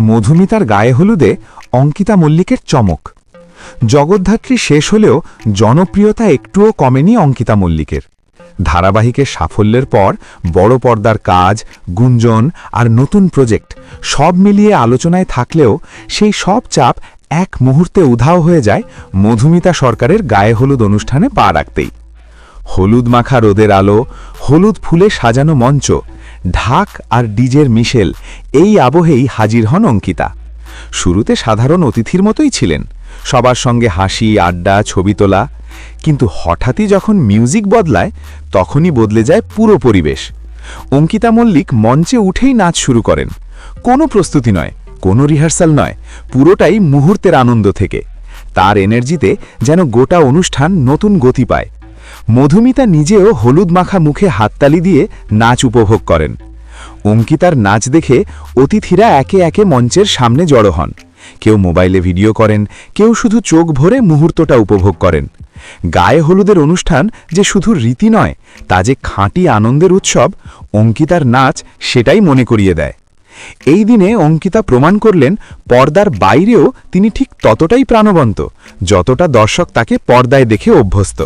মধুমিতার গায়ে হলুদে অঙ্কিতা মল্লিকের চমক। জগদ্ধাত্রী শেষ হলেও জনপ্রিয়তা একটুও কমেনি অঙ্কিতা মল্লিকের। ধারাবাহিকের সাফল্যের পর বড় পর্দার কাজ, গুঞ্জন আর নতুন প্রজেক্ট সব মিলিয়ে আলোচনায় থাকলেও সেই সব চাপ এক মুহূর্তে উধাও হয়ে যায় মধুমিতা সরকারের গায়ে হলুদ অনুষ্ঠানে পা রাখতেই। হলুদ মাখা রোদের আলো, হলুদ ফুলে সাজানো মঞ্চ, ঢাক আর ডিজের মিশেল, এই আবহেই হাজির হন অঙ্কিতা। শুরুতে সাধারণ অতিথির মতোই ছিলেন, সবার সঙ্গে হাসি, আড্ডা, ছবি তোলা। কিন্তু হঠাৎই যখন মিউজিক বদলায়, তখনই বদলে যায় পুরো পরিবেশ। অঙ্কিতা মল্লিক মঞ্চে উঠেই নাচ শুরু করেন। কোনো প্রস্তুতি নয়, কোনো রিহার্সাল নয়, পুরোটাই মুহূর্তের আনন্দ থেকে। তার এনার্জিতে যেন গোটা অনুষ্ঠান নতুন গতি পায়। মধুমিতা নিজেও হলুদ মাখা মুখে হাততালি দিয়ে নাচ উপভোগ করেন। অঙ্কিতার নাচ দেখে অতিথিরা একে একে মঞ্চের সামনে জড়ো হন। কেউ মোবাইলে ভিডিও করেন, কেউ শুধু চোখ ভরে মুহূর্তটা উপভোগ করেন। গায়ে হলুদের অনুষ্ঠান যে শুধু রীতি নয়, তা যে খাঁটি আনন্দের উৎসব, অঙ্কিতার নাচ সেটাই মনে করিয়ে দেয়। এই দিনে অঙ্কিতা প্রমাণ করলেন পর্দার বাইরেও তিনি ঠিক ততটাই প্রাণবন্ত, যতটা দর্শক তাকে পর্দায় দেখে অভ্যস্ত।